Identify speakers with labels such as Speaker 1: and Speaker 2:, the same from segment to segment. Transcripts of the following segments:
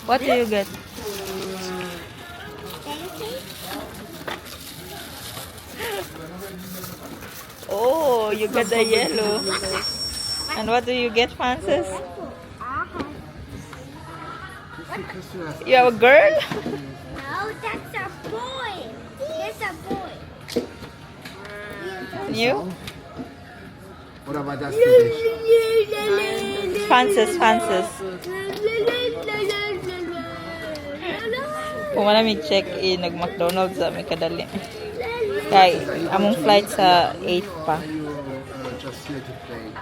Speaker 1: What do you get? Oh, you get the yellow. And what do you get, Francis? You have a girl?
Speaker 2: No, that's a boy. That's a boy.
Speaker 1: You?
Speaker 3: Oder war das für dich?
Speaker 1: Francis, Francis. Kung wala may check-in, nag-McDonald's sa may kadali. Kaya among flight sa 8 pa.
Speaker 3: Are you just here to play?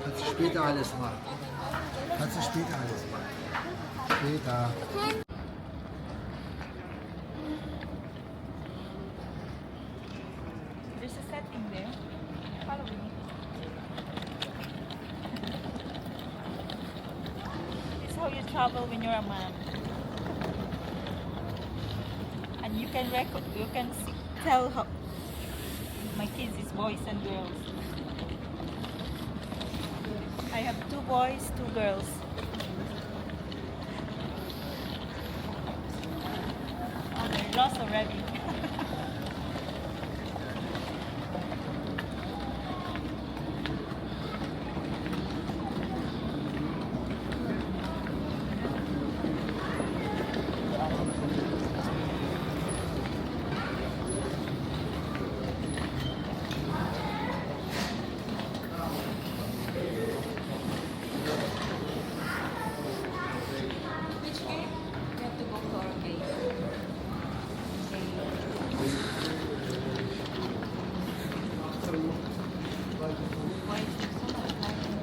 Speaker 3: Kannst du später alles machen. Kannst du später alles machen. Später.
Speaker 1: There's a setting there. Follow me. This is how you travel when you're a man. And you can tell how my kids is boys and girls. I have 2 boys, 2 girls. Oh, they're lost already. Which gate? We have to go to our gate. Why is there so much lighting?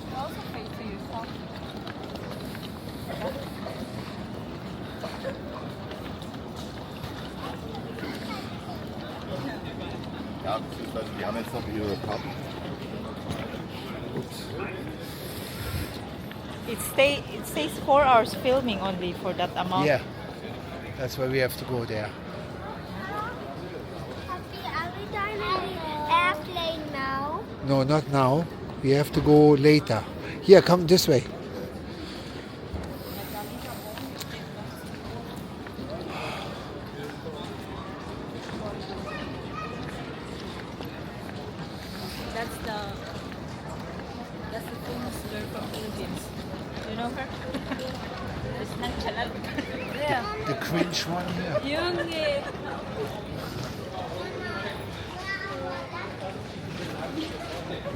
Speaker 1: You also pay to yourself.
Speaker 4: Ja, beziehungsweise die haben jetzt noch ihre Karten.
Speaker 1: It stays 4 hours filming only for that amount.
Speaker 3: Yeah. That's why we have to go there.
Speaker 2: Are we dining airplane now?
Speaker 3: No, not now. We have to go later. Here, come this way.
Speaker 1: That's the famous girl from Philippines. You know her? It's nonchalant. Yeah.
Speaker 3: The cringe one here.
Speaker 1: Yung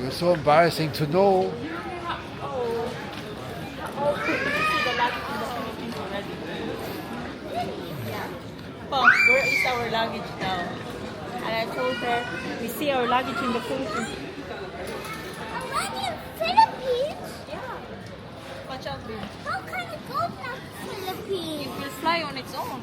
Speaker 3: You're so embarrassing to know.
Speaker 1: Oh, where is our luggage now? And I told her, we see our luggage in the Philippines.
Speaker 2: Already in Philippines?
Speaker 1: Yeah. Watch out, babe.
Speaker 2: How can you go from Philippines?
Speaker 1: It will fly on its own.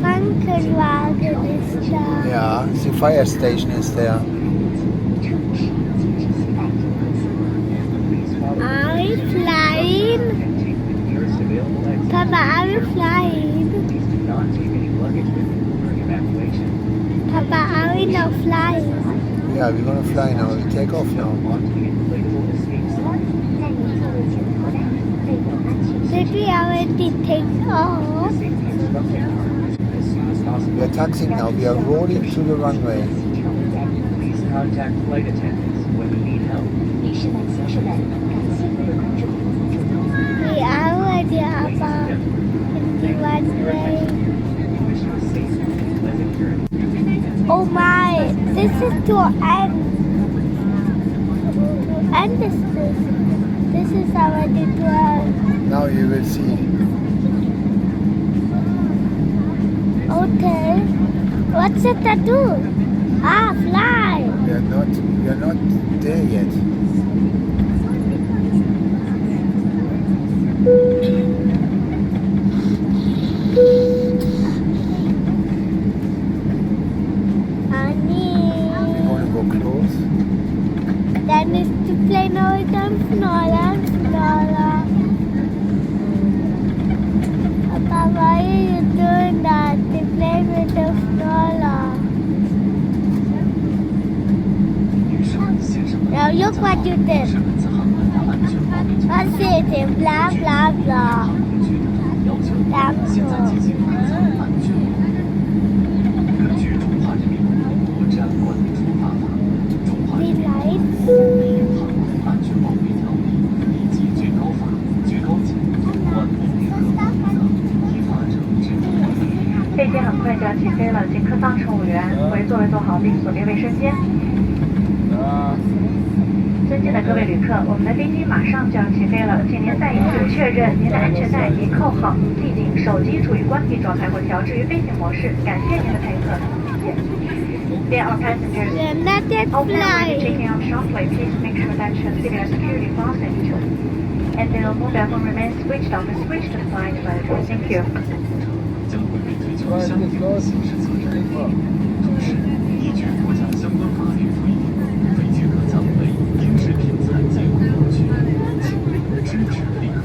Speaker 2: Krankenwagen ist da.
Speaker 3: Ja, die Fire Station ist der.
Speaker 2: Are we flying? Papa, are we flying? Papa, are we now flying?
Speaker 3: Yeah, we're gonna fly now. We take off now.
Speaker 2: Did we already take off?
Speaker 3: We are taxiing now. We are rolling to the runway.
Speaker 5: Please contact flight attendants when you need help.
Speaker 2: We are already above in the runway. Oh my, this is to end. End is this. This is already to end.
Speaker 3: Now you will see.
Speaker 2: Okay. What's it to do? Ah, fly.
Speaker 3: We are not there yet.
Speaker 2: Honey.
Speaker 3: We're gonna go close.
Speaker 2: Then is to play now again smaller and smaller. Papa, why are you doing that? To play with the smaller. Now look what you did. What's it? Blah blah blah. That's all. The lights.
Speaker 6: 飞机很快就要起飞了，请客舱乘务员为座位坐好并锁定卫生间。尊敬的各位旅客，我们的飞机马上就要起飞了，请您再一次确认您的安全带已扣好、系紧，手机处于关闭状态或调至于飞行模式。感谢您的配合，谢谢。Dear all passengers,
Speaker 2: We're not yet
Speaker 6: all plane will be
Speaker 2: flying.
Speaker 6: taking off shortly. Please make sure that your seatbelt security fastened and the mobile phone remains switched off and switch to flight mode. Thank you.
Speaker 5: 将会被推销相应的刑事责任。同时，依据国家相关法律规定，飞机客舱内应食品残疾无用具，请支持立刻。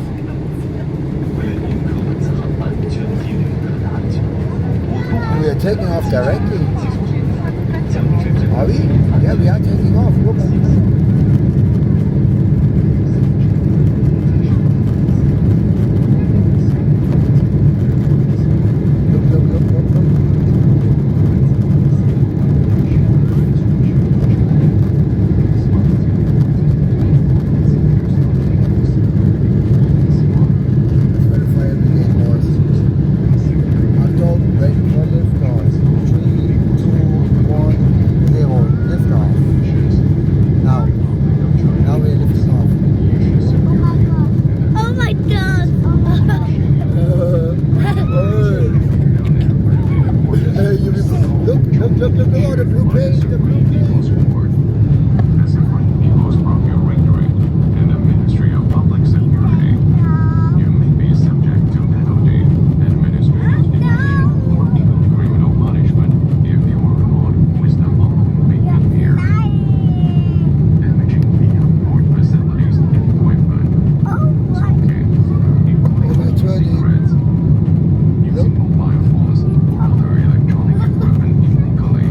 Speaker 5: 为了您客本次航班全体旅客的安全，我国
Speaker 3: We are taking off directly.
Speaker 5: 机组人员将认真
Speaker 3: Are we? Yeah, we are taking off. Look.
Speaker 2: Oh my god.
Speaker 3: Look, oh, the blue plane, the blue plane.
Speaker 7: As a friendly host from your rectorate and the Ministry of Public Security, you may be subject to penalty, administrative detention, or even criminal punishment if you are caught with the following being here: damaging the onboard facilities and equipment, smoking, including cigarettes, using mobile phones or other electronic equipment illegally,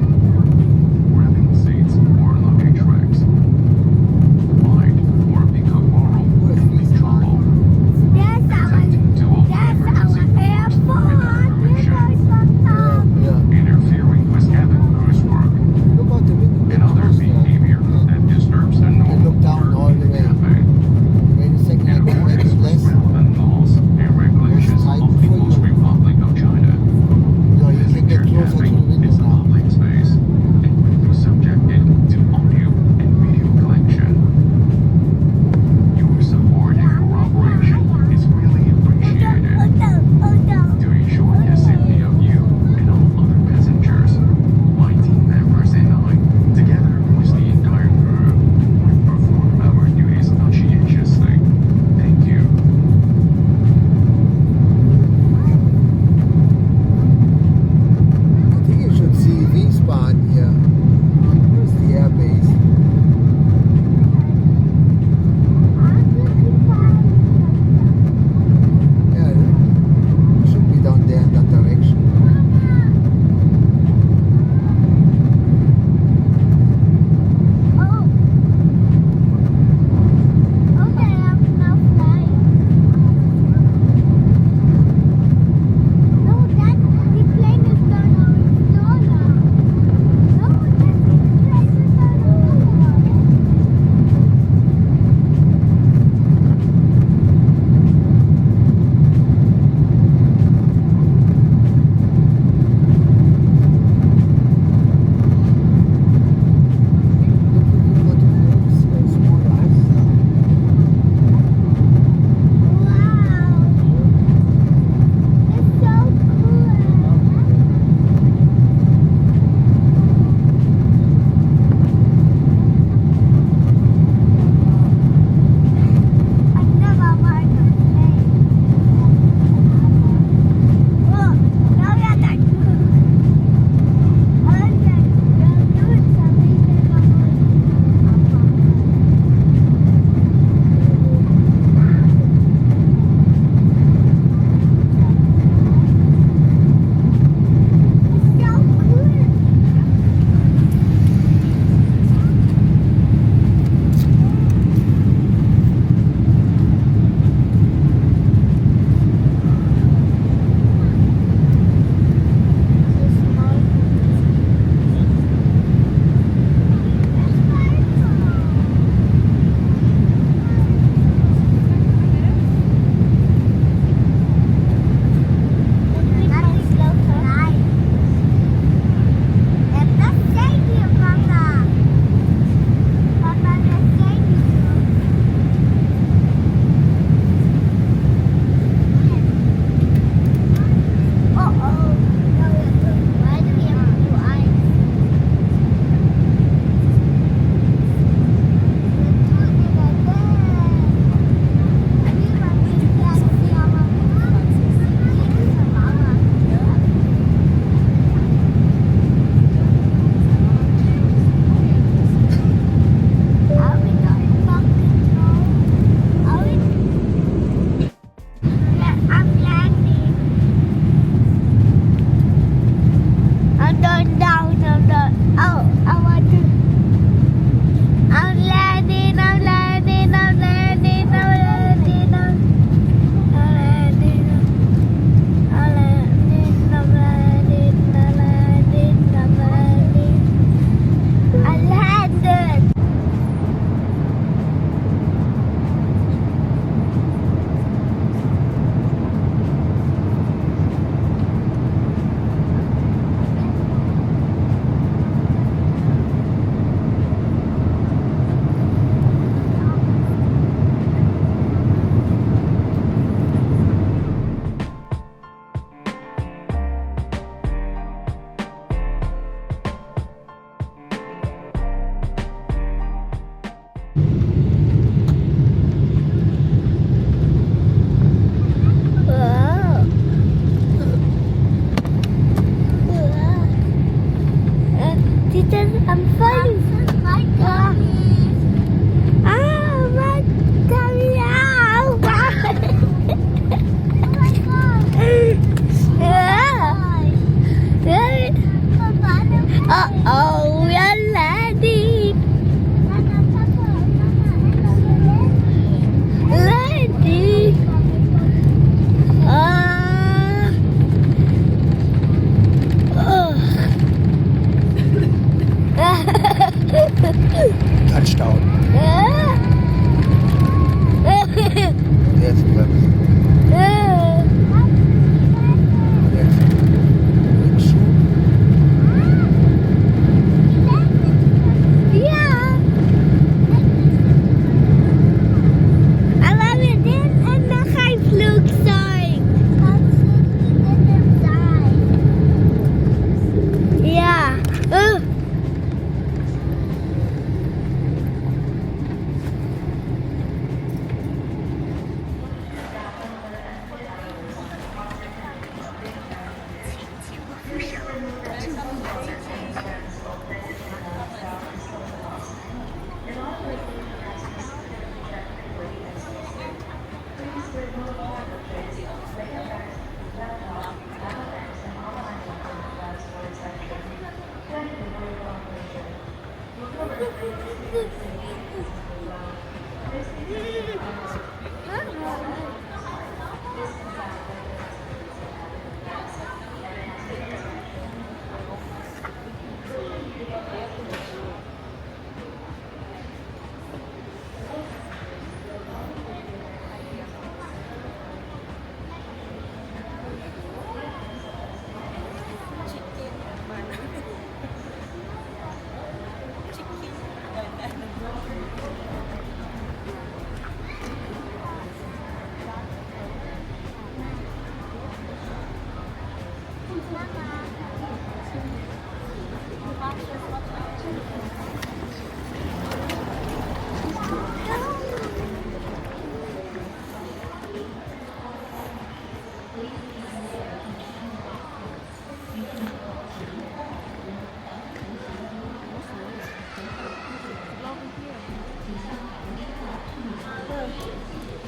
Speaker 2: I'm funny. My tummy. Ah, my tummy. Ow. Oh my God. Uh-oh, we're landing. Landing.
Speaker 3: Touchdown. Jetzt bremsen. Jetzt. Rückschub.
Speaker 2: Ja. Aber wir sehen noch ein Flugzeug. Ja.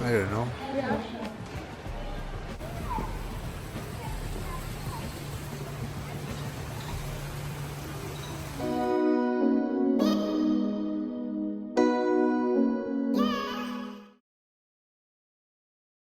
Speaker 3: I don't know.